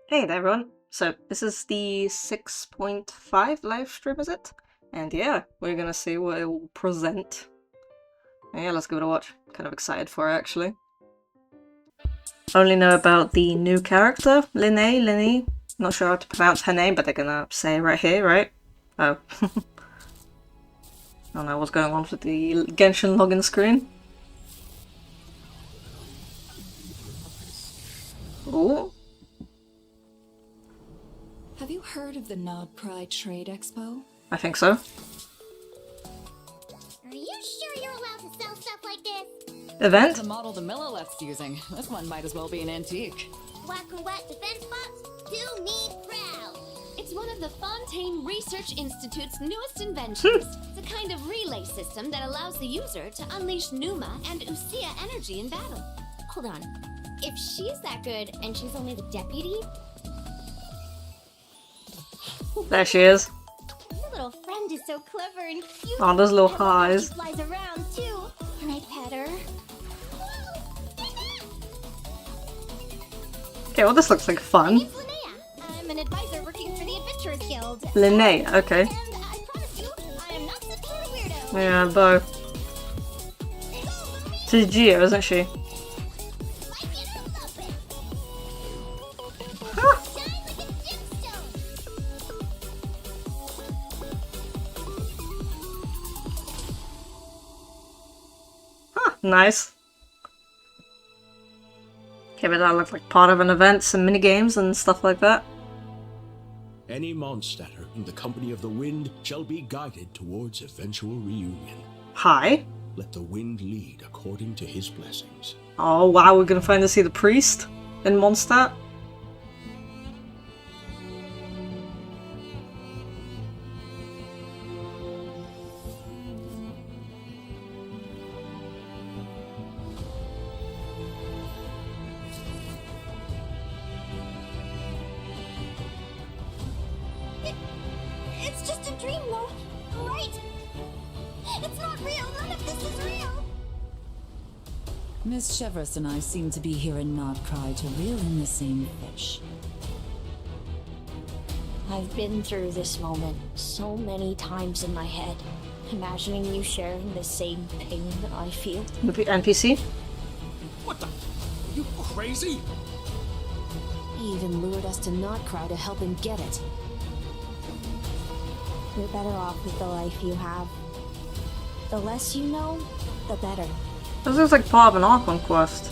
Hey there everyone, so this is the 6.5 live stream, is it? And yeah, we're gonna see what it will present. Yeah, let's give it a watch. Kind of excited for it actually. Only know about the new character, Linne. Not sure how to pronounce her name, but they're gonna say it right here, right? Oh. I don't know what's going on with the Genshin login screen. Ooh. Have you heard of the Nod Pride Trade Expo? I think so. Are you sure you're allowed to sell stuff like this? Event? The model the Millileth's using. This one might as well be an antique. Whack and whack defense box? Do me proud. It's one of the Fontaine Research Institute's newest inventions. It's a kind of relay system that allows the user to unleash Numa and Usia energy in battle. Hold on. If she's that good and she's only the deputy, There she is. your little friend is so clever and cute. Oh, those little I love how eyes. She flies around too. Can I pet her? Okay, well this looks like fun. It's Linnea. I'm an advisor working for the Adventurers Guild. Linne, okay. And I promise you, I am not some kind of weirdo. Yeah, though. She's Geo, isn't she? Nice. Okay, but that looks like part of an event, some minigames and stuff like that. Any Mondstatter in the company of the wind shall be guided towards eventual reunion. Hi. Let the wind lead according to his blessings. Oh wow, we're gonna finally see the priest in Mondstadt. It's just a dream, though, right? It's not real. None of this is real. Miss Chevrolet and I seem to be here in Nod Pride to reel in the same fish. I've been through this moment so many times in my head, imagining you sharing the same pain that I feel. NPC? What the? Are you crazy? He even lured us to Notcry to help him get it. You're better off with the life you have. The less you know, the better. This looks like part of an Archon quest.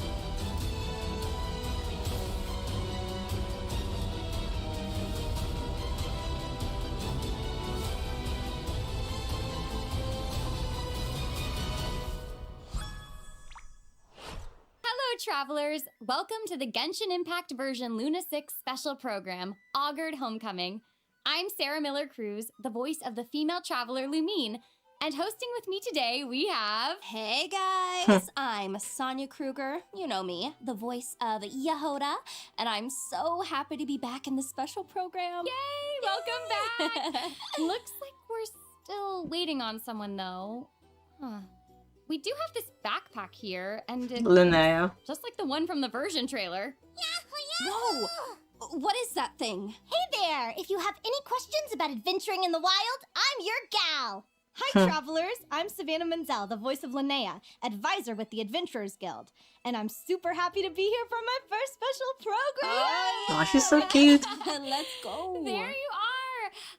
Hello, travelers! Welcome to the Genshin Impact version Luna 6 special program, Augured Homecoming. I'm Sarah Miller Cruz, the voice of the female traveler Lumine, and hosting with me today we have... Hey guys, I'm Sonia Kruger, you know me, the voice of Yehoda, and I'm so happy to be back in the special program. Yay! Welcome back! Looks like we're still waiting on someone, though. Huh. We do have this backpack here, and it's Linnea. just like the one from the version trailer. Whoa, what is that thing? Hey there! If you have any questions about adventuring in the wild, I'm your gal. Hi travelers, I'm Savannah Menzel, the voice of Linnea, advisor with the Adventurers Guild, and I'm super happy to be here for my first special program. Oh, she's so cute. Let's go. There you are!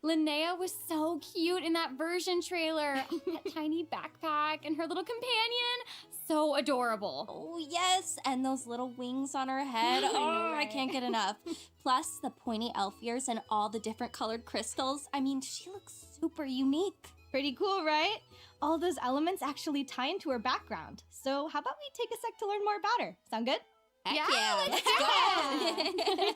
Linnea was so cute in that version trailer. That tiny backpack and her little companion. So adorable. Oh, yes, and those little wings on her head. Oh, I can't get enough. Plus, the pointy elf ears and all the different colored crystals. I mean, she looks super unique. Pretty cool, right? All those elements actually tie into her background. So how about we take a sec to learn more about her? Sound good? Heck let's go!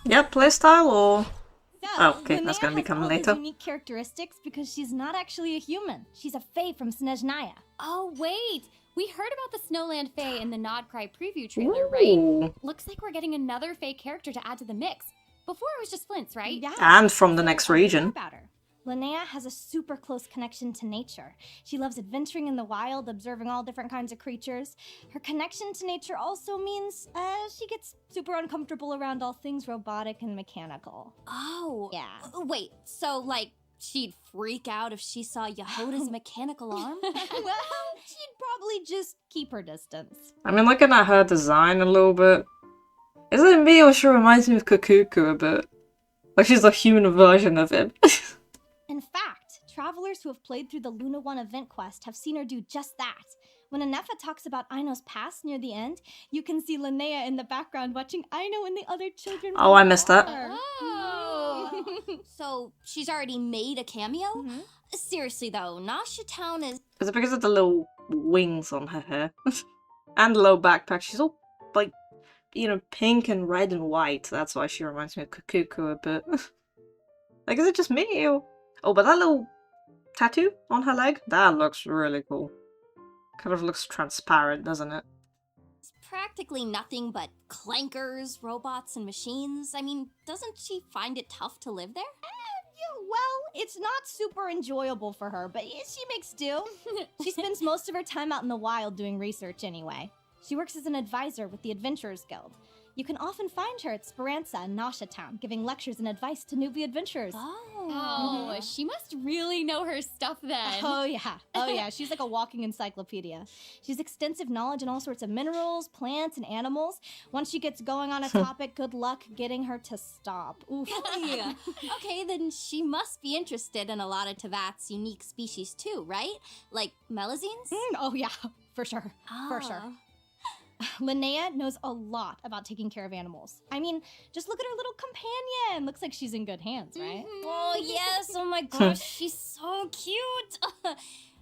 Yep, playstyle or... So, Oh, okay, that's Linnea gonna be has coming all these later. unique characteristics because she's not actually a human. She's a fae from Snezhnaya. Oh, wait. We heard about the Snowland Fae in the Nod Cry preview trailer, right? Ooh. Looks like we're getting another Fae character to add to the mix. Before it was just Flint's, right? Yeah. And from the next So, I'll learn region. about her. Linnea has a super close connection to nature. She loves adventuring in the wild, observing all different kinds of creatures. Her connection to nature also means she gets super uncomfortable around all things robotic and mechanical. Oh. Yeah. Wait, so, like, she'd freak out if she saw Yehoda's mechanical arm? Well, she'd probably just keep her distance. I mean, looking at her design a little bit, is it me or she reminds me of Kukuku a bit? Like she's a human version of him. In fact, travelers who have played through the Luna 1 event quest have seen her do just that. When Anefa talks about Aino's past near the end, you can see Linnea in the background watching Aino and the other children. Oh, I missed that. Oh. So she's already made a cameo? Seriously though, Nasha Town is... Is it because of the little wings on her hair? And the little backpack? She's all, like, you know, pink and red and white. That's why she reminds me of Kukuku a bit. Like, is it just me? Or... Oh, but that little tattoo on her leg? That looks really cool. Kind of looks transparent, doesn't it? It's practically nothing but clankers, robots, and machines. I mean, doesn't she find it tough to live there? Yeah, well, it's not super enjoyable for her, but she makes do. She spends most of her time out in the wild doing research anyway. She works as an advisor with the Adventurers Guild. You can often find her at Speranza and Nasha Town, giving lectures and advice to newbie adventurers. Oh, she must really know her stuff then. Oh yeah, she's like a walking encyclopedia. She has extensive knowledge in all sorts of minerals, plants, and animals. Once she gets going on a topic, good luck getting her to stop. Oof. Yeah. Okay, then she must be interested in a lot of Tevat's unique species too, right? Like melazines? Oh yeah, for sure. For sure. Linnea knows a lot about taking care of animals. I mean, just look at her little companion. Looks like she's in good hands, right? Oh, yes. Oh my gosh, she's so cute.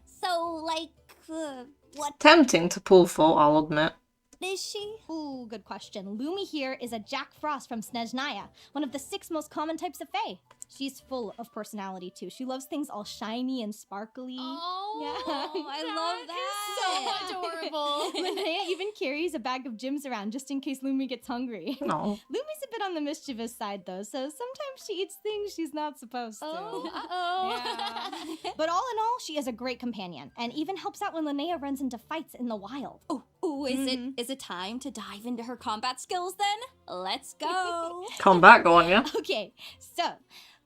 So, like, what Tempting to pull for, I'll admit. is she? Ooh, good question. Lumi here is a Jack Frost from Snezhnaya, one of the 6 most common types of fae. She's full of personality, too. She loves things all shiny and sparkly. Oh, Yeah. I love that. So adorable. Linnea even carries a bag of gems around just in case Lumi gets hungry. No. Lumi's a bit on the mischievous side, though, so sometimes she eats things she's not supposed to. Uh-oh. Yeah. But all in all, she is a great companion, and even helps out when Linnea runs into fights in the wild. Ooh, is it time to dive into her combat skills then? Let's go. Come back, go on, yeah? Okay, so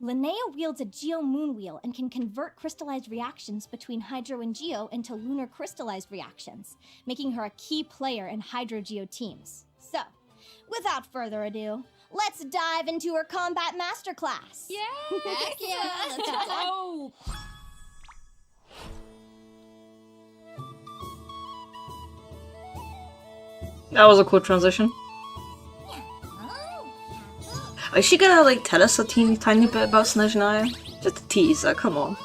Linnea wields a Geo Moon Wheel and can convert crystallized reactions between Hydro and Geo into lunar crystallized reactions, making her a key player in Hydro Geo teams. So, without further ado, let's dive into her combat masterclass. Yeah. Heck yeah, let's go. That was a cool transition. Is she gonna, like, tell us a teeny tiny bit about Snezhnaya? Just a teaser, come on.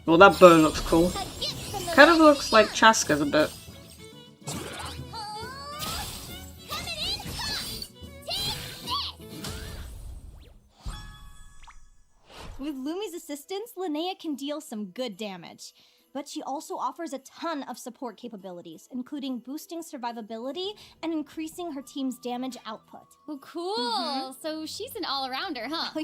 Well, that bow looks cool. Kind of looks like Chaska's a bit. With Lumi's assistance, Linnea can deal some good damage. But she also offers a ton of support capabilities, including boosting survivability and increasing her team's damage output. Well, cool. So she's an all-arounder, huh? Oh,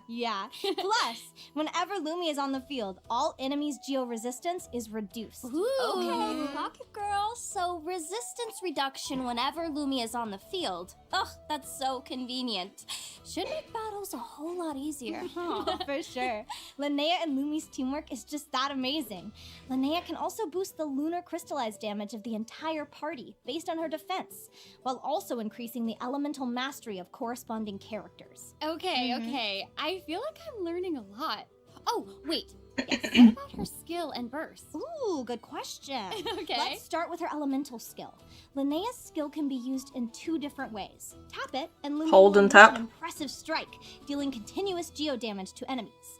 yeah. Plus, whenever Lumi is on the field, all enemies' geo resistance is reduced. Ooh. Okay, Pocket Girl, so resistance reduction whenever Lumi is on the field. Ugh, that's so convenient. Should make battles a whole lot easier. Oh, for sure. Linnea and Lumi's teamwork is just that amazing. Linnea can also boost the lunar crystallized damage of the entire party based on her defense, while also increasing the elemental mastery of corresponding characters. Okay. I feel like I'm learning a lot. Oh, wait. Yes, what about her skill and burst? Ooh, good question. Okay. Let's start with her elemental skill. Linnea's skill can be used in 2 different ways. Tap it, and Lumi Hold will and unleash tap. an impressive strike, dealing continuous geo damage to enemies.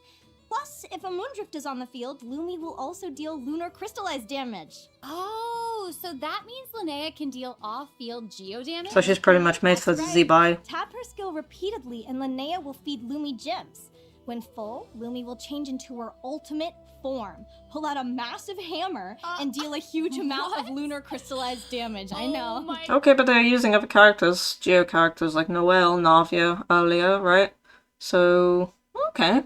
Plus, if a Moondrift is on the field, Lumi will also deal lunar crystallized damage. Oh, so that means Linnea can deal off-field geo damage? So she's pretty much made for the That's Z-Buy. Tap her skill repeatedly and Linnea will feed Lumi gems. When full, Lumi will change into her ultimate form, pull out a massive hammer, and deal a huge amount of lunar crystallized damage. I know. Okay, but they're using other characters, Geo characters like Noelle, Navia earlier, right? So, okay.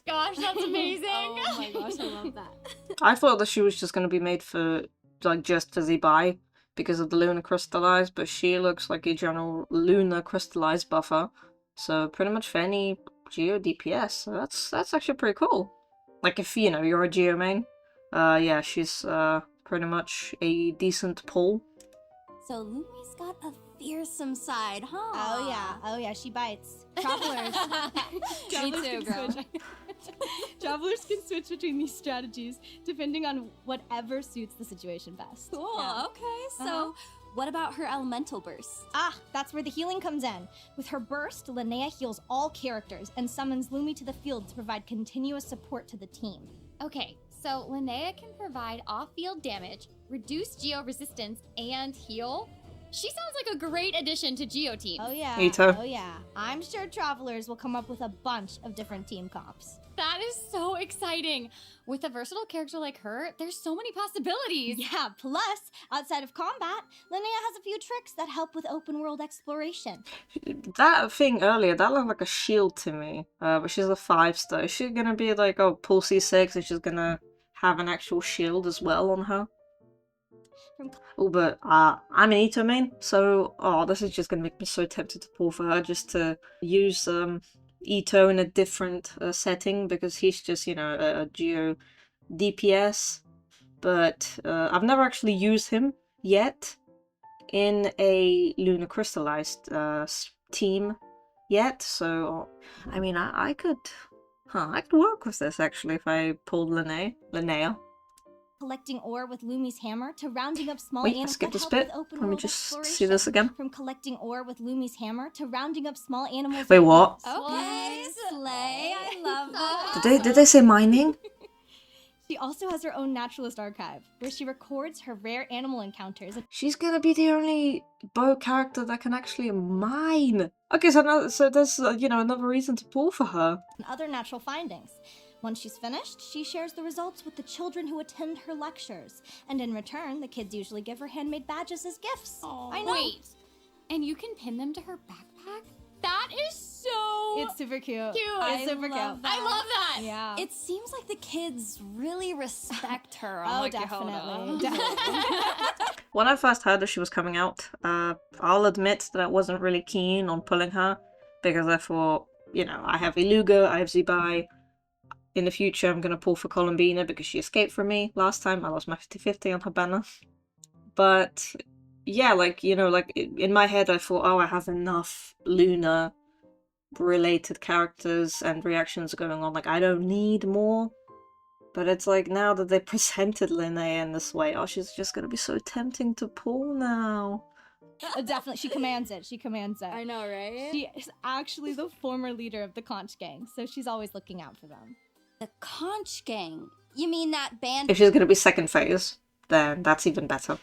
Gosh, that's amazing. Oh my gosh, I love that. I thought that she was just gonna be made for, like, just to Zibai because of the lunar crystallized, but she looks like a general lunar crystallized buffer. So pretty much for any Geo DPS, so that's actually pretty cool. Like if, you know, you're a Geo main, yeah, she's pretty much a decent pull. So Lumi's got a fearsome side, huh? Oh yeah, she bites. Travelers. Me too, girl. Travelers can switch between these strategies depending on whatever suits the situation best. Cool, Yeah. okay. So what about her elemental burst? Ah, that's where the healing comes in. With her burst, Linnea heals all characters and summons Lumi to the field to provide continuous support to the team. Okay, so Linnea can provide off-field damage, reduce Geo resistance, and heal. She sounds like a great addition to Geo teams. Oh yeah. Me too. Oh yeah. I'm sure Travelers will come up with a bunch of different team comps. That is so exciting. With a versatile character like her, there's so many possibilities. Yeah, plus, outside of combat, Linnea has a few tricks that help with open world exploration. That thing earlier, that looked like a shield to me. But she's a 5-star. Is she gonna be like, oh, pull C6 and she's gonna have an actual shield as well on her? Oh, but I'm an Ito main, so this is just gonna make me so tempted to pull for her just to use Ito in a different setting because he's just, you know, a Geo DPS. But I've never actually used him yet in a Lunar Crystallized team yet. So I mean, I could work with this actually if I pulled Linnea. Collecting ore with Lumi's hammer to rounding up small Wait, I animals skipped that this help bit. with open Let me world just see exploration. this again. From collecting ore with Lumi's hammer to rounding up small animals. Wait, and what? plants. Okay, Slay. I love that. Did they say mining? She also has her own naturalist archive, where she records her rare animal encounters She's gonna be the only bow character that can actually mine. Okay, so there's you know, another reason to pull for her. and other natural findings. Once she's finished, she shares the results with the children who attend her lectures, and in return, the kids usually give her handmade badges as gifts. I know. Wait, and you can pin them to her backpack? That is so It's super cute. cute. It's super love cute. that. I love that. Yeah. It seems like the kids really respect her. Oh, on definitely. When I first heard that she was coming out, I'll admit that I wasn't really keen on pulling her because I thought, you know, I have Iluga, I have Zibai. In the future, I'm gonna pull for Columbina because she escaped from me last time. I lost my 50-50 on her banner. But yeah, like, you know, like in my head, I thought, oh, I have enough Luna related characters and reactions going on. Like, I don't need more. But it's like now that they presented Linnea in this way, oh, she's just gonna be so tempting to pull now. Definitely. She commands it. She commands it. I know, right? She is actually the former leader of the Conch Gang, so she's always looking out for them. The Conch Gang. You mean that band If she's gonna be second phase, then that's even better.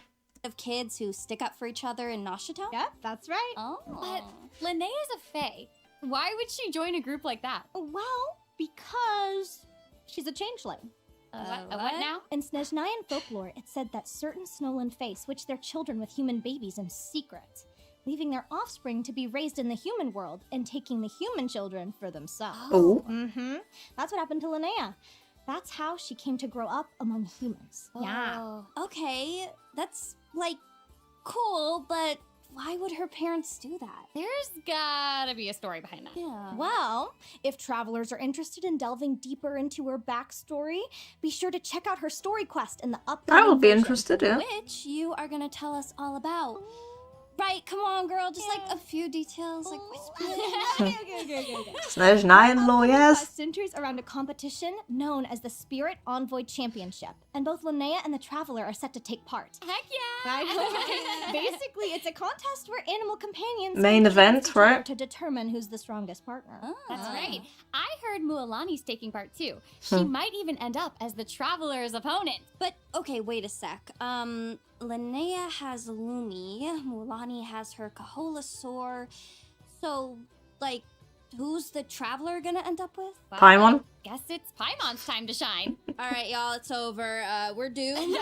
of kids who stick up for each other in Noshito? Yep, that's right. Oh. But Linnea's a fae. Why would she join a group like that? Well, because she's a changeling. What now? In Snezhnayan folklore, it's said that certain Snowland fae switch their children with human babies in secret, leaving their offspring to be raised in the human world and taking the human children for themselves. Oh. Mm-hmm. That's what happened to Linnea. That's how she came to grow up among humans. Yeah. Oh. Okay, that's, like, cool, but why would her parents do that? There's gotta be a story behind that. Yeah. Well, if travelers are interested in delving deeper into her backstory, be sure to check out her story quest in the upcoming I will be version. interested, yeah. Which you are gonna tell us all about. Right, come on, girl, just like a few details, like whisper. Okay. Snezhnayan lawyers. Quest centers around a competition known as the Spirit Envoy Championship, and both Linnea and the Traveler are set to take part. Heck yeah! Right? Basically, it's a contest where animal companions Main compete event, against each other right? to determine who's the strongest partner. That's right. I heard Mualani's taking part too. She might even end up as the Traveler's opponent. But, okay, wait a sec. Linnea has Lumi, Mualani has her Kaholasaur, so, like, who's the traveler gonna end up with? Well, Paimon? Guess it's Paimon's time to shine. All right, y'all, it's over. We're doomed.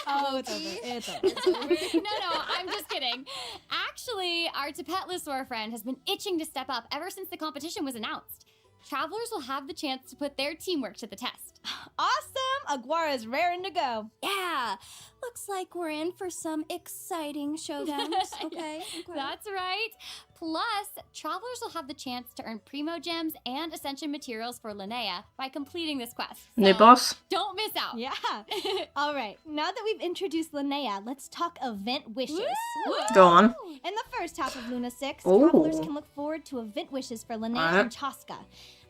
Oh, it's over. It's over. It's over. No, I'm just kidding. Actually, our Tapetlosaur friend has been itching to step up ever since the competition was announced. Travelers will have the chance to put their teamwork to the test. Awesome! Aguara's raring to go. Yeah, looks like we're in for some exciting showdowns. Okay, That's right. Plus, travelers will have the chance to earn Primo Gems and Ascension materials for Linnea by completing this quest. New boss? Don't miss out. Yeah. All right, now that we've introduced Linnea, let's talk event wishes. Go on. In the first half of Luna 6, Ooh. travelers can look forward to event wishes for Linnea and Chaska.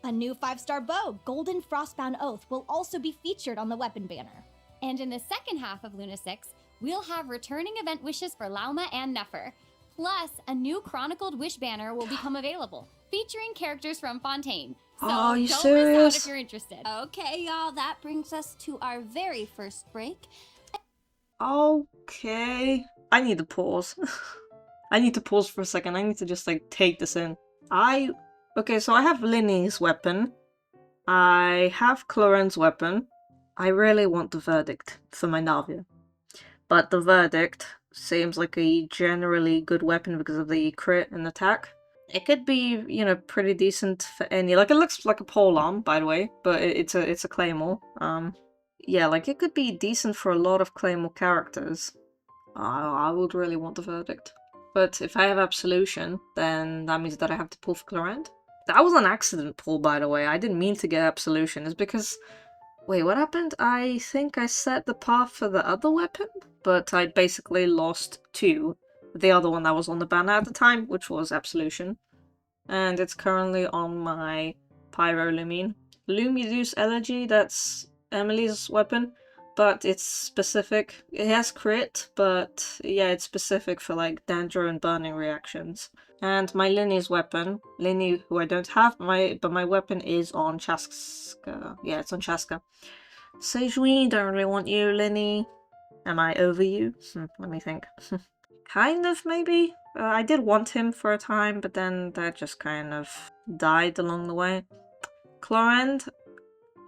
A new 5-star bow, Golden Frostbound Oath, will also be featured on the weapon banner. And in the second half of Luna 6, we'll have returning event wishes for Lauma and Nefer. Plus, a new Chronicled Wish banner will become available, featuring characters from Fontaine. So Oh, you don't serious? miss out if you're interested. Okay, y'all, that brings us to our very first break. Okay. I need to pause. I need to pause for a second. I need to just like take this in. Okay, so I have Linny's weapon. I have Cloren's weapon. I really want the Verdict for my Navia. But the Verdict seems like a generally good weapon because of the crit and attack. It could be, you know, pretty decent for any. Like, it looks like a polearm, by the way, but it's a claymore. Yeah, like it could be decent for a lot of claymore characters. I would really want the Verdict. But if I have Absolution, then that means that I have to pull for Clorant. That was an accident pull, by the way. I didn't mean to get Absolution. It's because... Wait, what happened? I think I set the path for the other weapon, but I basically lost 2. The other one that was on the banner at the time, which was Absolution. And it's currently on my Pyro Lumine. Lumideus Elegy, that's Emily's weapon, but it's specific. It has crit, but yeah, it's specific for like Danger and Burning reactions. And my Linny's weapon, Linny, who I don't have, but my weapon is on Chaska. Yeah, it's on Chaska. Sejuani, don't really want you, Linny. Am I over you? Let me think. Kind of, maybe? I did want him for a time, but then that just kind of died along the way. Clorand,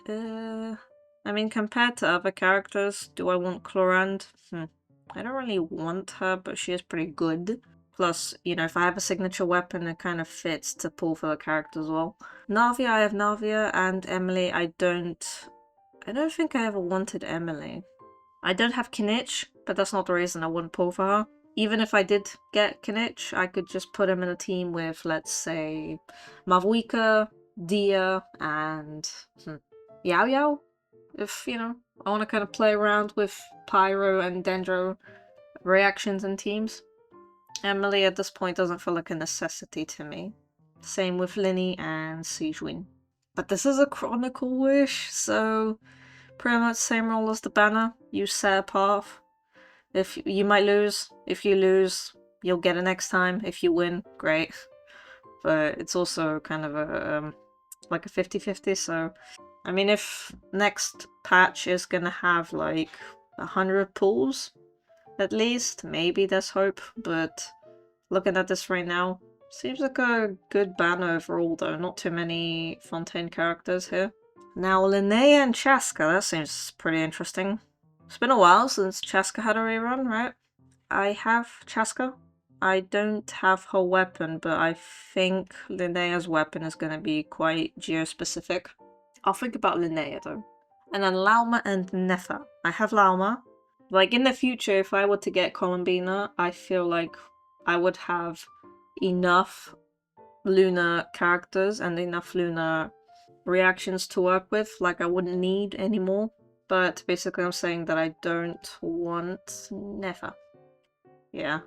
I mean, compared to other characters, do I want Clorand? I don't really want her, but she is pretty good. Plus, you know, if I have a signature weapon, it kind of fits to pull for the character as well. Navia, I have Navia, and Emily, I don't think I ever wanted Emily. I don't have Kinich, but that's not the reason I wouldn't pull for her. Even if I did get Kinich, I could just put him in a team with, let's say, Mavuika, Dia, and Yao Yao. If, you know, I want to kind of play around with Pyro and Dendro reactions and teams. Emily at this point doesn't feel like a necessity to me. Same with Linny and Sejuani. But this is a Chronicle Wish, so pretty much same role as the banner. You set a path. If you might lose. If you lose, you'll get it next time. If you win, great. But it's also kind of a like a 50-50, so I mean, if next patch is gonna have like 100 pulls at least, maybe there's hope, but looking at this right now, seems like a good banner overall though, not too many Fontaine characters here. Now Linnea and Chaska, that seems pretty interesting. It's been a while since Chaska had a rerun, right? I have Chaska. I don't have her weapon, but I think Linnea's weapon is gonna be quite geo-specific. I'll think about Linnea though. And then Lauma and Nefer. I have Lauma. Like, in the future, if I were to get Columbina, I feel like I would have enough Luna characters and enough Luna reactions to work with. Like, I wouldn't need any more. But basically I'm saying that I don't want Nefer. Yeah.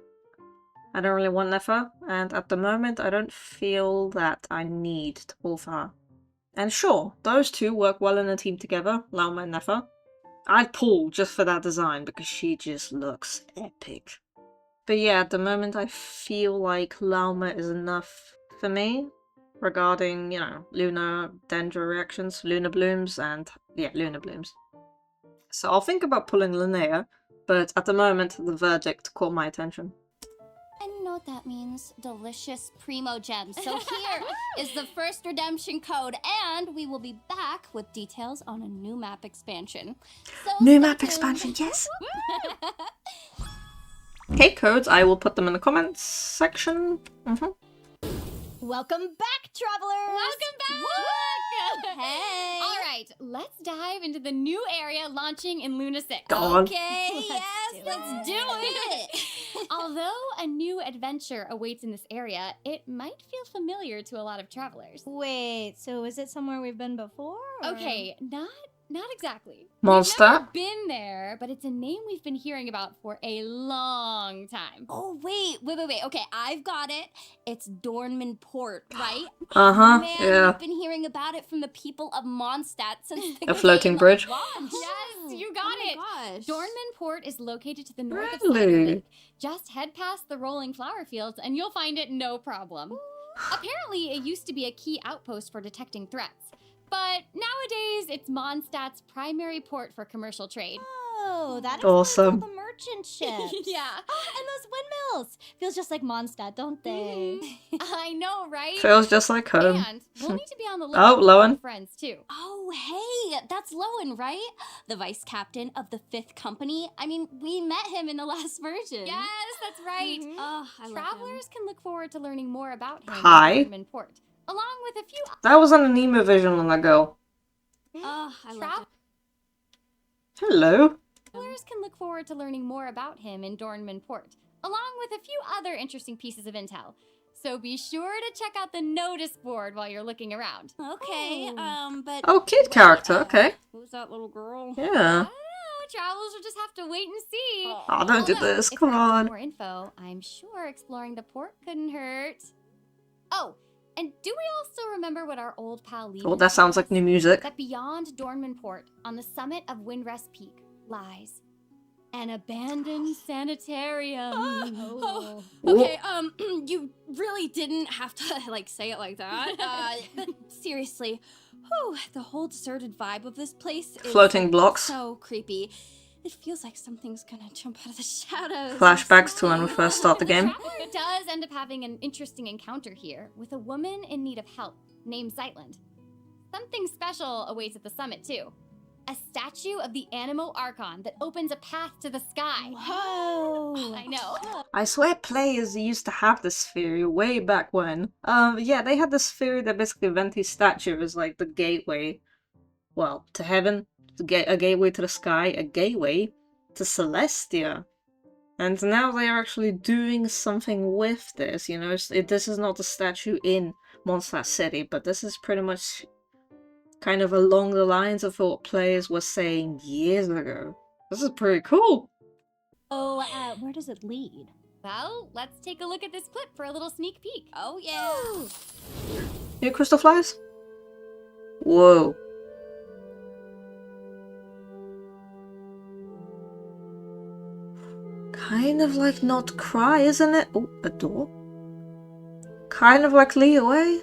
I don't really want Nefer, and at the moment I don't feel that I need to pull for her. And sure, those two work well in a team together, Lauma and Nefer. I'd pull just for that design because she just looks epic. But yeah, at the moment I feel like Lauma is enough for me regarding, you know, Luna Dendro reactions, Luna Blooms, and yeah, Luna Blooms. So I'll think about pulling Linnea, but at the moment the Verdict caught my attention. And no what that means. Delicious primo gems. So here is the first redemption code, and we will be back with details on a new map expansion. So New stay map tuned. expansion, yes. Okay, codes. I will put them in the comments section. Welcome back, travelers! Welcome back! Hey. All right, let's dive into the new area launching in Luna 6. God. Okay, yes, let's do it. Although a new adventure awaits in this area, it might feel familiar to a lot of travelers. Wait, so is it somewhere we've been before? or- Okay, not exactly. Mondstadt? We've never been there, but it's a name we've been hearing about for a long time. Oh, wait. Okay, I've got it. It's Dornman Port, right? Uh-huh, Man, yeah. we've been hearing about it from the people of Mondstadt since the A floating game bridge? launched. Yes, you got Oh it. my gosh. Dornman Port is located to the north of Really? Cider Lake. Just head past the rolling flower fields and you'll find it no problem. Apparently, it used to be a key outpost for detecting threats. But nowadays, it's Mondstadt's primary port for commercial trade. Oh, that Awesome. explains all the merchant ships. Yeah. And those windmills. Feels just like Mondstadt, don't they? I know, right? Feels just like home. And we'll need to be on the lookout for Lowen. our friends, too. Oh, hey, that's Lowen, right? The vice captain of the 5th Company. I mean, we met him in the last version. Yes, that's right. Oh, I love him. Travelers can look forward to learning more about him Hi. in Dornman Port, along with a few That was on an emo vision on that girl. Oh, I love Tra- him. Hello. Travelers can look forward to learning more about him in Dornman Port, along with a few other interesting pieces of intel. So be sure to check out the notice board while you're looking around. Okay, but... Oh, kid wait, character, okay. Who's that little girl? Yeah. I don't know, travelers will just have to wait and see. Oh, don't do Although, this, if come you're after on. more info, I'm sure exploring the port couldn't hurt. Oh, and do we all still remember what our old pal Lee Oh, that sounds like new music. That beyond Dornman Port, on the summit of Windrest Peak, lies an abandoned sanitarium. Oh, okay, you really didn't have to, like, say it like that. But seriously, whew, the whole deserted vibe of this place is Floating blocks. so creepy. It feels like something's gonna jump out of the shadows. Flashbacks to when we first start the game. Traveler does end up having an interesting encounter here with a woman in need of help named Zeitland. Something special awaits at the summit, too. A statue of the Animo Archon that opens a path to the sky. Whoa. I know. I swear players used to have this theory way back when. Yeah, they had this theory that basically Venti's statue is like the gateway, well, to heaven, a gateway to the sky, a gateway to Celestia. And now they are actually doing something with this, you know, this is not a statue in Mondstadt City, but this is pretty much kind of along the lines of what players were saying years ago. This is pretty cool. Oh, where does it lead? Well, let's take a look at this clip for a little sneak peek. Oh, yeah. New crystal flies? Whoa. Kind of like Not Cry, isn't it? Oh, a door? Kind of like Leo, eh?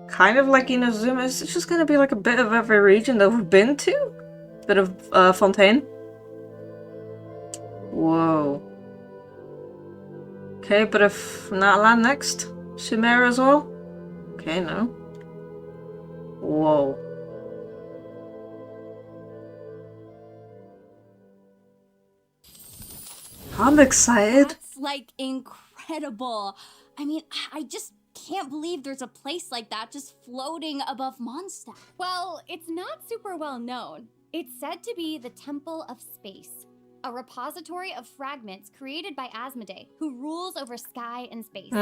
Kind of like Inazuma. It's just gonna be like a bit of every region that we've been to? Bit of Fontaine. Whoa. Okay, but if not land next, Sumeru as well? Okay, no. Whoa. I'm excited. That's, like, incredible. I mean, I just can't believe there's a place like that just floating above Mondstadt. Well, it's not super well known. It's said to be the Temple of Space, a repository of fragments created by Asmodee, who rules over sky and space.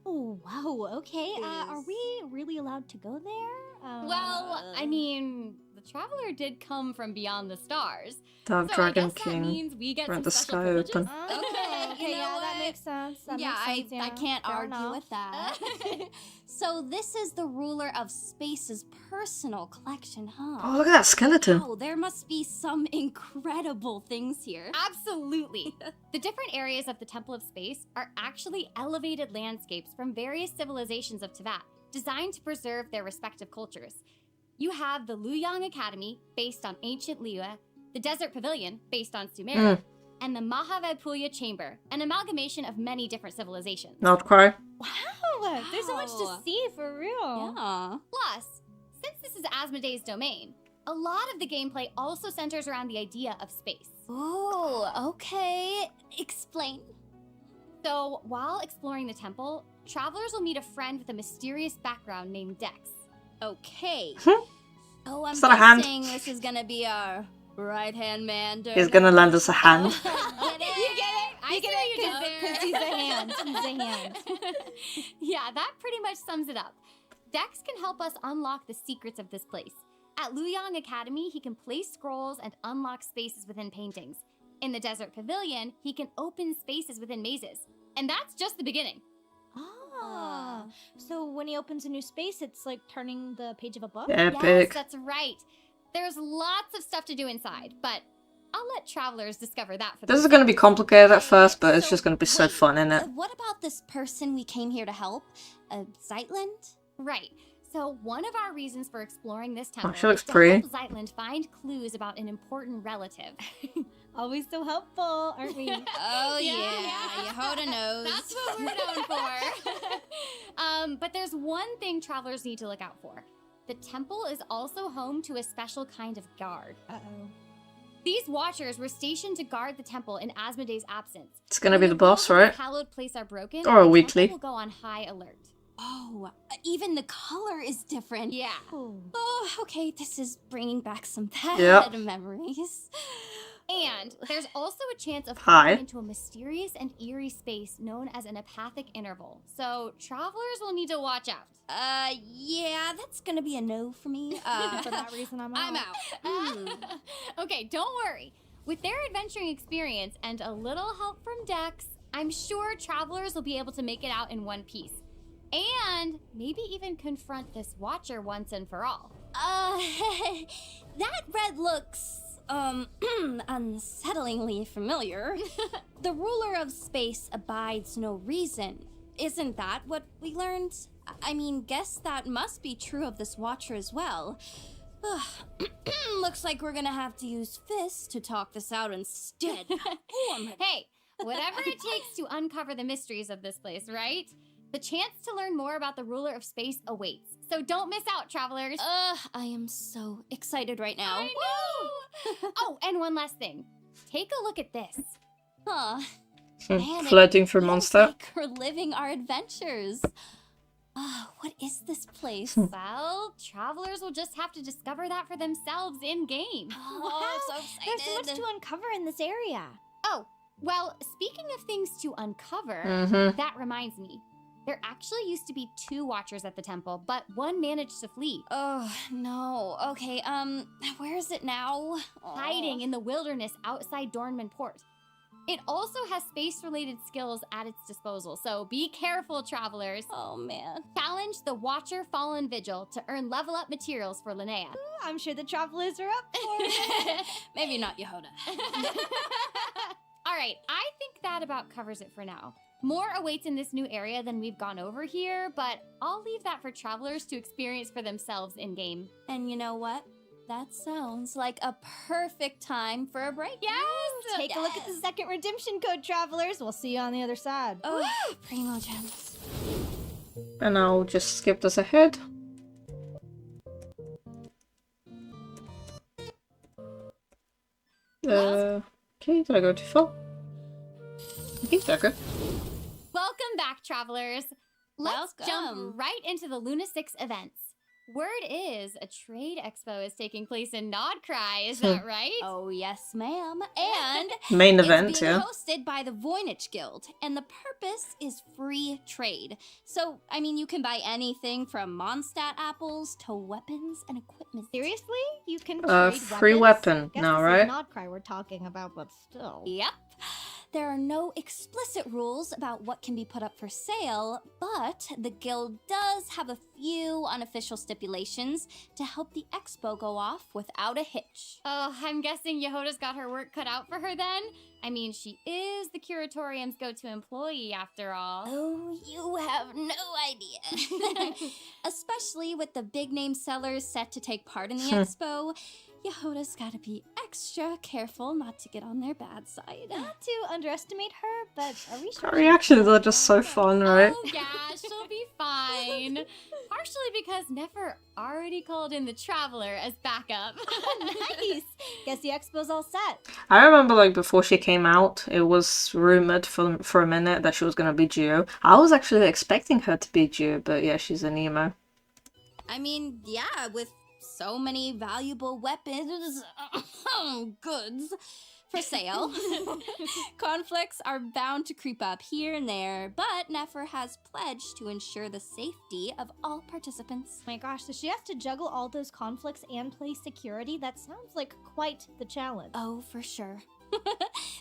Oh, wow, okay. Are we really allowed to go there? Well, I mean, the traveler did come from beyond the stars. Dark So I Dragon guess that King. means we get Read some the special sky privileges. open. Okay, you know that what? makes sense. Yeah, I can't Fair argue enough. with that. So this is the ruler of Space's personal collection, huh? Oh, look at that skeleton. Wow, there must be some incredible things here. Absolutely. The different areas of the Temple of Space are actually elevated landscapes from various civilizations of Teyvat, designed to preserve their respective cultures. You have the Luyang Academy, based on ancient Liyue, the Desert Pavilion, based on Sumeru, and the Mahavipulya Chamber, an amalgamation of many different civilizations. Not cry. Wow, there's so much to Wow. see for real. Yeah. Plus, since this is Asmodee's domain, a lot of the gameplay also centers around the idea of space. Oh, okay. Explain. So, while exploring the temple, travelers will meet a friend with a mysterious background named Dex. Okay. Oh, I'm Is that a hand? guessing this is gonna be our right-hand man. He's gonna lend us a hand. You get it? I get it, you did there. Because he's a hand. He's a hand. Yeah, that pretty much sums it up. Dex can help us unlock the secrets of this place. At Luyang Academy, he can place scrolls and unlock spaces within paintings. In the Desert Pavilion, he can open spaces within mazes. And that's just the beginning. Ah. So when he opens a new space, it's like turning the page of a book? Yes, Epic. that's right. There's lots of stuff to do inside, but I'll let travelers discover that for This is themselves. gonna be complicated at first, but it's just gonna be so fun, innit? What about this person we came here to help? Zeitland? Right. So one of our reasons for exploring this temple she looks is to pretty. help Zeitland find clues about an important relative. Always so helpful, aren't we? Oh yeah, Yehoda knows. That's what we're known for. But there's one thing travelers need to look out for. The temple is also home to a special kind of guard. Uh-oh. These watchers were stationed to guard the temple in Asmodee's absence. It's gonna When be the rules boss, of right? The hallowed place are broken. Or a the weekly. temple will go on high alert. Oh, even the color is different. Yeah. Ooh. Oh, okay, this is bringing back some bad Yep. memories. And there's also a chance of Hi. falling into a mysterious and eerie space known as an apathic interval. So travelers will need to watch out. Yeah, that's gonna be a no for me. For that reason, I'm I'm out. Okay, don't worry. With their adventuring experience and a little help from Dex, I'm sure travelers will be able to make it out in one piece. And maybe even confront this watcher once and for all. That red looks, unsettlingly familiar. The ruler of space abides no reason. Isn't that what we learned? I mean, guess that must be true of this watcher as well. Looks like we're gonna have to use fists to talk this out instead. Hey, whatever it takes to uncover the mysteries of this place, right? The chance to learn more about the ruler of space awaits. So don't miss out, travelers. I am so excited right now. I know! Oh, and one last thing. Take a look at this. Huh. Man, it Floating through feels monster. like we're living our adventures. What is this place? Well, travelers will just have to discover that for themselves in-game. Oh, I'm so There's so excited. much to uncover in this area. Oh, well, speaking of things to uncover, that reminds me. There actually used to be 2 watchers at the temple, but one managed to flee, Oh, no. Okay, where is it now? hiding in the wilderness outside Dornman Port. It also has space-related skills at its disposal, so be careful, travelers. Oh, man. Challenge the Watcher Fallen Vigil to earn level-up materials for Linnea. I'm sure the travelers are up for it. Maybe not Yehoda. All right, I think that about covers it for now. More awaits in this new area than we've gone over here, but I'll leave that for travelers to experience for themselves in-game. And you know what? That sounds like a perfect time for a break. Yes! Take a look at the second redemption code, travelers. We'll see you on the other side. Oh, primo gems. And I'll just skip this ahead. Okay, did I go too far? Okay, they're good. Welcome back, travelers. Let's Welcome. jump right into the Luna 6 events. Word is a trade expo is taking place in Nodcry, is that right? Oh, yes, ma'am. And Main it's event, being yeah. hosted by the Voynich Guild, and the purpose is free trade. So, I mean, you can buy anything from Mondstadt apples to weapons and equipment. Seriously? You can trade free weapons? weapon Guess now, this right? is Nodcry we're talking about, but still. Yep. There are no explicit rules about what can be put up for sale, but the guild does have a few unofficial stipulations to help the expo go off without a hitch. Oh, I'm guessing Yehoda's got her work cut out for her then? I mean, she is the curatorium's go-to employee after all. Oh, you have no idea. Especially with the big name sellers set to take part in the expo, Yehoda's gotta be extra careful not to get on their bad side. Not to underestimate her, but are we sure? Her reactions are just so fun, right? Oh yeah, she'll be fine. Partially because Nefer already called in the Traveler as backup. Nice. Guess the expo's all set. I remember, like, before she came out, it was rumored for a minute that she was gonna be Geo. I was actually expecting her to be Geo, but yeah, she's an emo. I mean, yeah, with so many valuable weapons, goods for sale, conflicts are bound to creep up here and there, but Nefer has pledged to ensure the safety of all participants. My gosh, so she has to juggle all those conflicts and play security? That sounds like quite the challenge. Oh, for sure.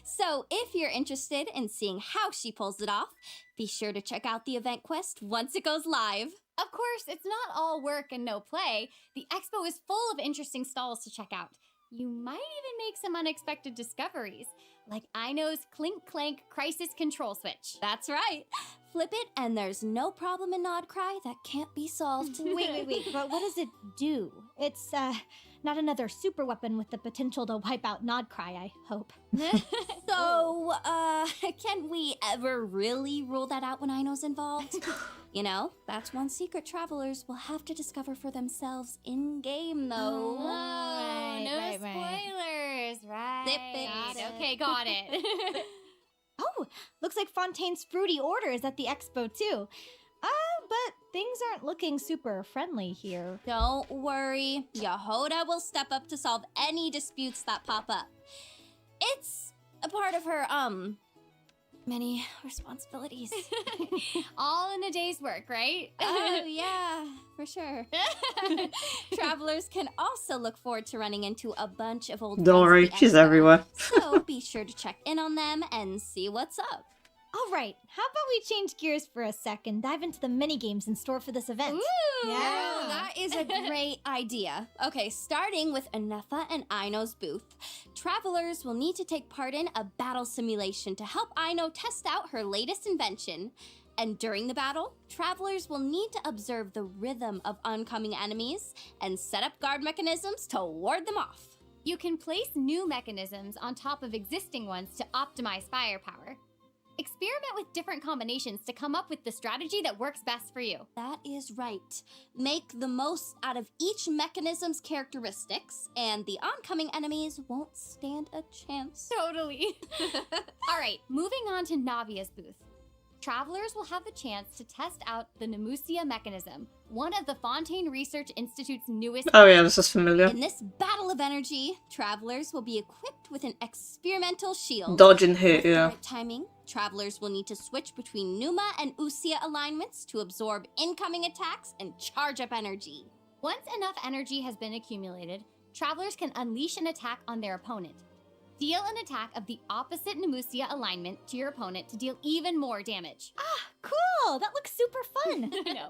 So, if you're interested in seeing how she pulls it off, be sure to check out the event quest once it goes live. Of course, it's not all work and no play. The expo is full of interesting stalls to check out. You might even make some unexpected discoveries, like Aino's Clink Clank Crisis Control Switch. That's right. Flip it, and there's no problem in Nodcry that can't be solved. Wait, but what does it do? It's, not another super weapon with the potential to wipe out Nodcry, I hope. So, can we ever really rule that out when Aino's involved? You know, that's one secret travelers will have to discover for themselves in-game, though. Oh, no right. spoilers, right? Zip it. Okay, got it. Oh, looks like Fontaine's fruity order is at the expo too. But things aren't looking super friendly here. Don't worry, Yehoda will step up to solve any disputes that pop up. It's a part of her, many responsibilities. All in a day's work, right? Oh, yeah, for sure. Travelers can also look forward to running into a bunch of old Don't friends worry, at the she's expo. everywhere. So be sure to check in on them and see what's up. All right, how about we change gears for a sec and dive into the mini games in store for this event? Ooh, Yeah. that is a great idea. Okay, starting with Anefa and Aino's booth, travelers will need to take part in a battle simulation to help Aino test out her latest invention. And during the battle, travelers will need to observe the rhythm of oncoming enemies and set up guard mechanisms to ward them off. You can place new mechanisms on top of existing ones to optimize firepower. Experiment with different combinations to come up with the strategy that works best for you. That is right. Make the most out of each mechanism's characteristics, and the oncoming enemies won't stand a chance. Totally. All right, moving on to Navia's booth. Travelers will have the chance to test out the Nemusia mechanism, one of the Fontaine Research Institute's newest. Oh yeah, this is familiar. In this battle of energy, travelers will be equipped with an experimental shield. Dodge and hit, With the yeah. right timing, travelers will need to switch between Numa and Usia alignments to absorb incoming attacks and charge up energy. Once enough energy has been accumulated, travelers can unleash an attack on their opponent. Deal an attack of the opposite Nemusia alignment to your opponent to deal even more damage. Cool, that looks super fun. I know.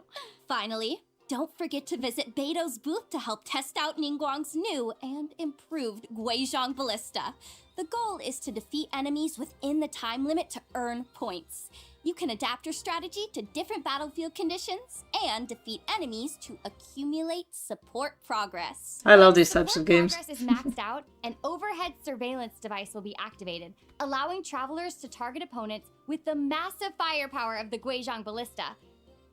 Finally, don't forget to visit Beto's booth to help test out Ningguang's new and improved Guizhong Ballista. The goal is to defeat enemies within the time limit to earn points. You can adapt your strategy to different battlefield conditions and defeat enemies to accumulate support progress. I love these types of Support games. progress is maxed out, an overhead surveillance device will be activated, allowing travelers to target opponents with the massive firepower of the Guizhong Ballista.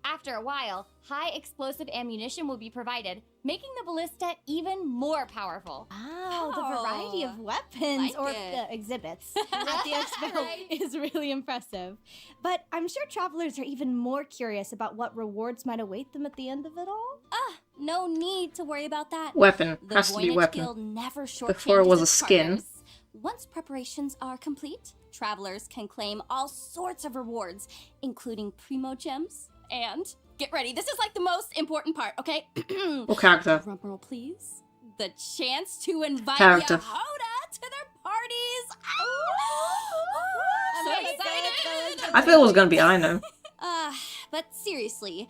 After a while, high explosive ammunition will be provided, making the ballista even more powerful. Wow, the variety of weapons Like or it. exhibits at the expo Right. is really impressive. But I'm sure travelers are even more curious about what rewards might await them at the end of it all. No need to worry about that. Weapon. The Has to be Voynich weapon. Guild never Before it shortchanges was a its skin. partners. Once preparations are complete, travelers can claim all sorts of rewards, including primo gems and get ready. This is like the most important part, okay? What character? Drumroll, please. The chance to invite Character. Yehoda to their parties. I'm So very excited. I thought it was gonna be Aino. But seriously,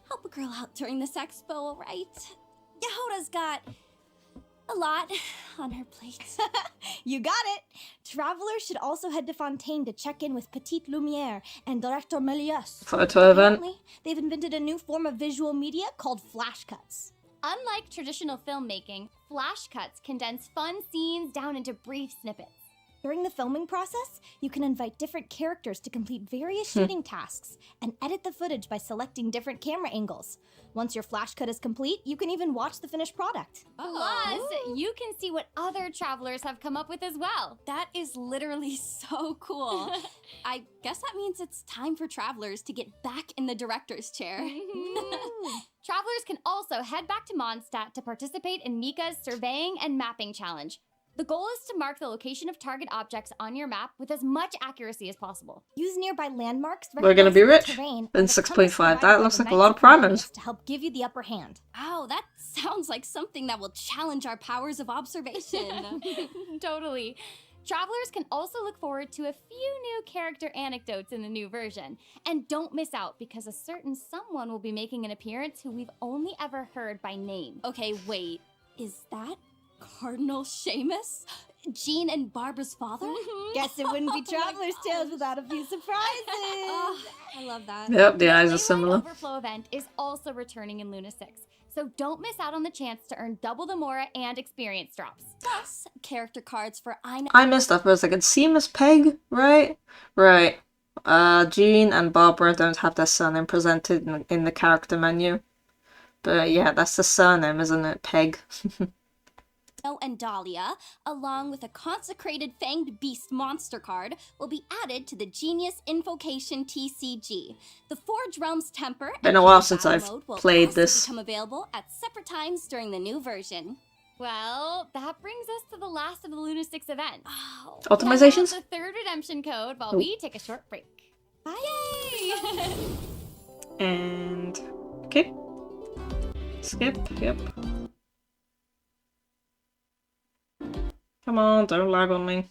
help a girl out during this expo, alright? Yehoda's got a lot on her plate. You got it! Travelers should also head to Fontaine to check in with Petite Lumiere and Director Melius. Photo event. Apparently, they've invented a new form of visual media called flash cuts. Unlike traditional filmmaking, flash cuts condense fun scenes down into brief snippets. During the filming process, you can invite different characters to complete various shooting tasks and edit the footage by selecting different camera angles. Once your flash cut is complete, you can even watch the finished product. Plus, you can see what other travelers have come up with as well. That is literally so cool. I guess that means it's time for travelers to get back in the director's chair. Travelers can also head back to Mondstadt to participate in Mika's surveying and mapping challenge. The goal is to mark the location of target objects on your map with as much accuracy as possible. Use nearby landmarks. We're gonna be recognize rich. terrain, In and the 6.5, compass that provided looks by like the a lot of Knights primers. Compass to help give you the upper hand. Wow, that sounds like something that will challenge our powers of observation. Totally. Travelers can also look forward to a few new character anecdotes in the new version. And don't miss out, because a certain someone will be making an appearance who we've only ever heard by name. Okay, wait. Is that Cardinal Seamus? Jean and Barbara's father? Guess it wouldn't be Traveler's Tales without a few surprises. Oh, I love that. Yep, the eyes are Leyline similar. Overflow event is also returning in Luna 6, so don't miss out on the chance to earn double the Mora and experience drops. Plus, character cards for I missed that for a second. Seamus Peg, right? Right. Jean and Barbara don't have their surname presented in the character menu. But yeah, that's the surname, isn't it? Peg. and Dahlia, along with a consecrated fanged beast monster card, will be added to the Genius Invocation TCG. The Forge Realm's Temper Been and a while Hidden since Battle I've Mode will played also this. become available at separate times during the new version. Well, that brings us to the last of the Luna 6 events. Oh, Optimizations? The third redemption code while Oh. we take a short break. Yay! And okay. Skip, yep. Come on, don't lag on me.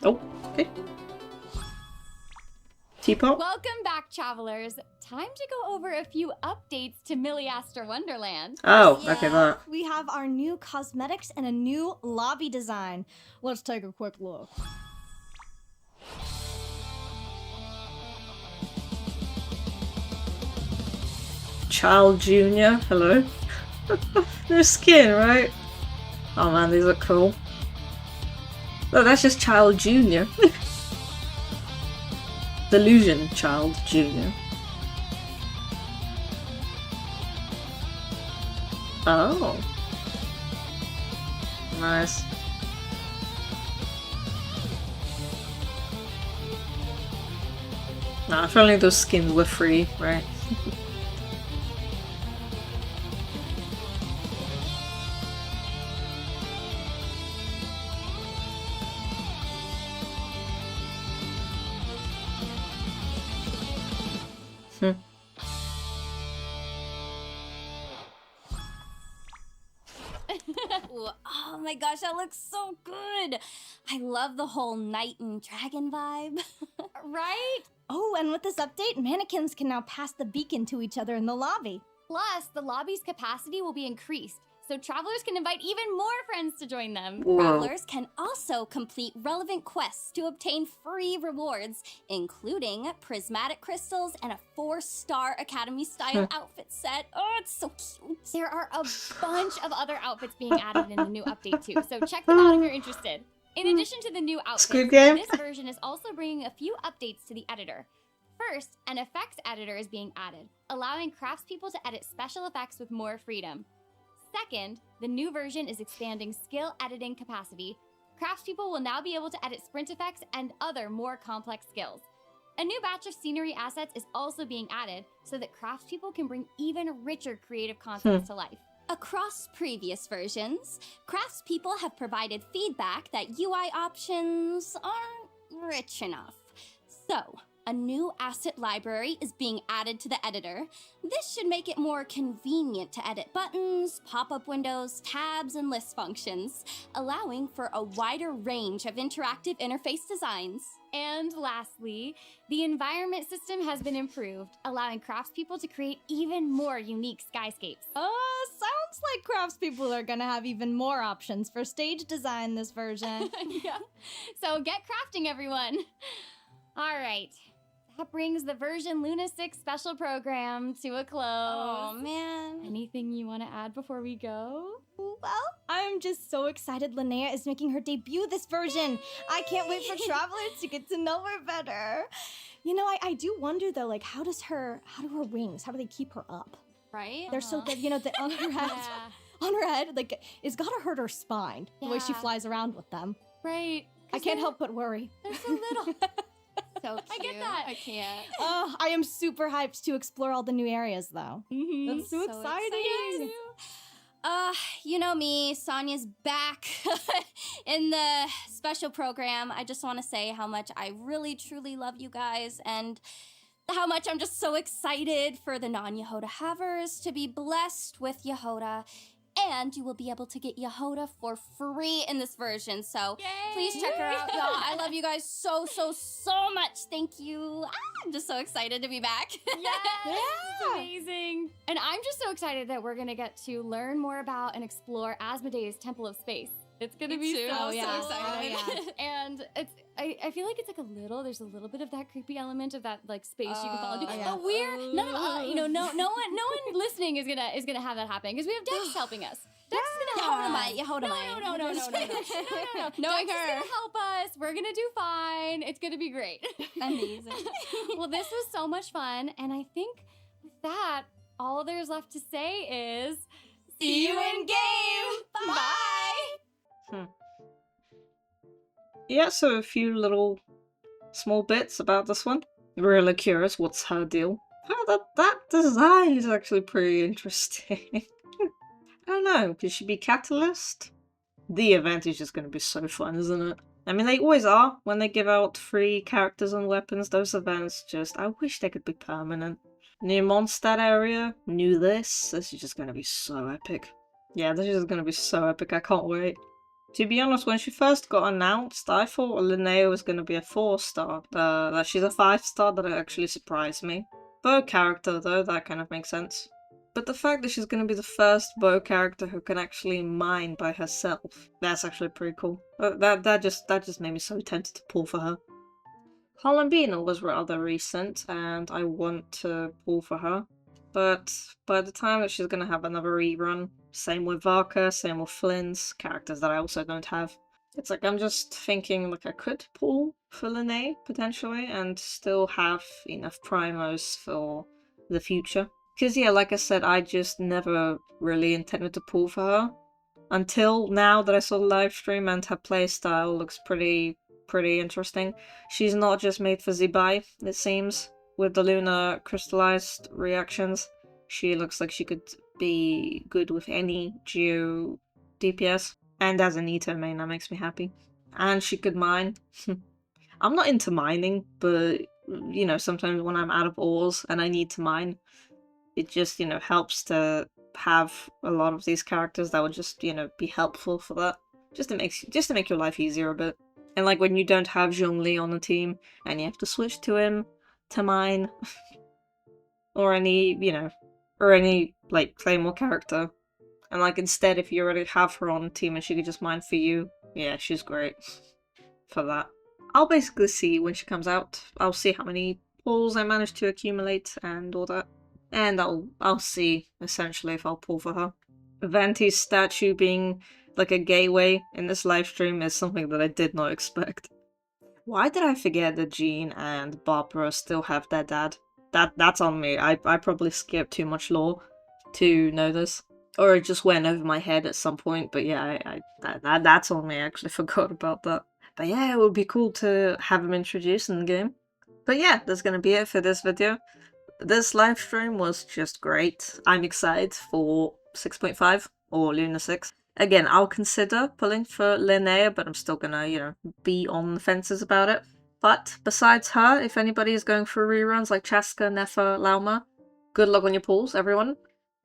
Oh, okay. Teapot? Welcome back, travelers. Time to go over a few updates to Milliaster Wonderland. Oh, okay, that. We have our new cosmetics and a new lobby design. Let's take a quick look. Child Junior, hello. Their skin, right? Oh man, these are cool. Oh, that's just Child Junior. Delusion Child Junior. Oh. Nice. Nah, if only those skins were free, right? Oh my gosh, that looks so good! I love the whole knight and dragon vibe. Right? Oh, and with this update, mannequins can now pass the beacon to each other in the lobby. Plus, the lobby's capacity will be increased, so travelers can invite even more friends to join them. Whoa. Travelers can also complete relevant quests to obtain free rewards, including prismatic crystals and a 4-star Academy-style outfit set. Oh, it's so cute. There are a bunch of other outfits being added in the new update too, so check them out if you're interested. In addition to the new outfits, Squid Game? this version is also bringing a few updates to the editor. First, an effects editor is being added, allowing craftspeople to edit special effects with more freedom. Second, the new version is expanding skill editing capacity. Craftspeople will now be able to edit sprint effects and other more complex skills. A new batch of scenery assets is also being added so that craftspeople can bring even richer creative concepts to life. Across previous versions, craftspeople have provided feedback that UI options aren't rich enough. So, a new asset library is being added to the editor. This should make it more convenient to edit buttons, pop-up windows, tabs, and list functions, allowing for a wider range of interactive interface designs. And lastly, the environment system has been improved, allowing craftspeople to create even more unique skyscapes. Sounds like craftspeople are gonna have even more options for stage design this version. Yeah. So get crafting, everyone. All right. That brings the version Luna 6 special program to a close. Oh, man. Anything you want to add before we go? Well, I'm just so excited Linnea is making her debut this version. I can't wait for travelers to get to know her better. You know, I do wonder though, like how do her wings, how do they keep her up? Right? They're so good, you know, on her head. Yeah. On her head, like it's gotta hurt her spine, the way she Yeah. flies around with them. Right. I can't help but worry. They're so little. So cute. I get that. I can't. I am super hyped to explore all the new areas though. Mm-hmm. That's so exciting. You know me, Sonya's back in the special program. I just want to say how much I really, truly love you guys and how much I'm just so excited for the non-Yehoda havers to be blessed with Yehoda. And you will be able to get Yehoda for free in this version. So please check her out, y'all. I love you guys so much. Thank you. I'm just so excited to be back. Yes, it's amazing. And I'm just so excited that we're going to get to learn more about and explore Asmodee's Temple of Space. It's going to be too. so, Oh, yeah. so Oh, exciting. And I feel like it's like there's a little bit of that creepy element of that like space you can fall into. yeah. But we're none of no one listening is gonna have that happen because we have Dex helping us. Dex is gonna help us. Yehoda. No. Knowing Dex is her. gonna help us. We're gonna do fine. It's gonna be great. Amazing. Well, this was so much fun, and I think with that, all there's left to say is See you in game. Bye. Yeah, so a few little small bits about this one. Really curious, what's her deal? That design is actually pretty interesting. I don't know, could she be Catalyst? The event is just going to be so fun, isn't it? I mean, they always are. When they give out free characters and weapons, those events just... I wish they could be permanent. New Mondstadt area, new this. This is just going to be so epic. Yeah, this is going to be so epic, I can't wait. To be honest, when she first got announced, I thought Linnea was going to be a 4-star. That she's a 5-star, that actually surprised me. Bow character, though, that kind of makes sense. But the fact that she's going to be the first bow character who can actually mine by herself, that's actually pretty cool. That just made me so tempted to pull for her. Columbina was rather recent, and I want to pull for her. But by the time that she's going to have another rerun, same with Varka, same with Flynn's, characters that I also don't have. It's like I'm just thinking like I could pull for Linnea, potentially, and still have enough primos for the future. Because yeah, like I said, I just never really intended to pull for her. Until now that I saw the live stream and her playstyle looks pretty interesting. She's not just made for Zibai, it seems. With the Luna crystallized reactions, she looks like she could be good with any Geo DPS. And as a Nito main, that makes me happy. And she could mine. I'm not into mining, but, you know, sometimes when I'm out of ores and I need to mine, it just, you know, helps to have a lot of these characters that would just, you know, be helpful for that. Just to make your life easier a bit. And like when you don't have Zhongli on the team and you have to switch to him to mine or any, you know, or any like Claymore character. And like instead if you already have her on the team and she could just mine for you, yeah, she's great for that. I'll basically see when she comes out. I'll see how many pulls I manage to accumulate and all that. And I'll see essentially if I'll pull for her. Vanti's statue being like a gateway in this livestream is something that I did not expect. Why did I forget that Jean and Barbara still have their dad? That's on me. I probably skipped too much lore to know this. Or it just went over my head at some point, but yeah, that's on me. I actually forgot about that. But yeah, it would be cool to have him introduced in the game. But yeah, that's gonna be it for this video. This live stream was just great. I'm excited for 6.5 or Luna 6. Again, I'll consider pulling for Linnea, but I'm still gonna, you know, be on the fences about it. But besides her, if anybody is going for reruns like Chaska, Nefa, Lauma, good luck on your pulls, everyone.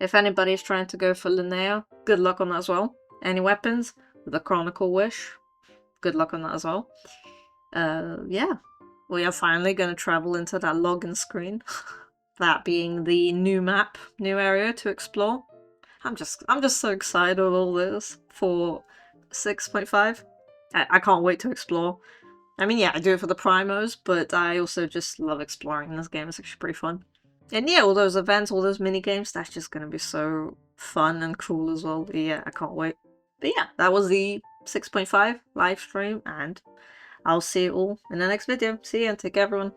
If anybody is trying to go for Linnea, good luck on that as well. Any weapons? The Chronicle Wish, good luck on that as well. Yeah, we are finally going to travel into that login screen. That being the new map, new area to explore. I'm just so excited with all this for 6.5. I can't wait to explore. I mean, yeah, I do it for the primos, but I also just love exploring in this game. It's actually pretty fun. And yeah, all those events, all those mini games, that's just gonna be so fun and cool as well. But yeah, I can't wait. But yeah, that was the 6.5 live stream, and I'll see you all in the next video. See you and take care, everyone.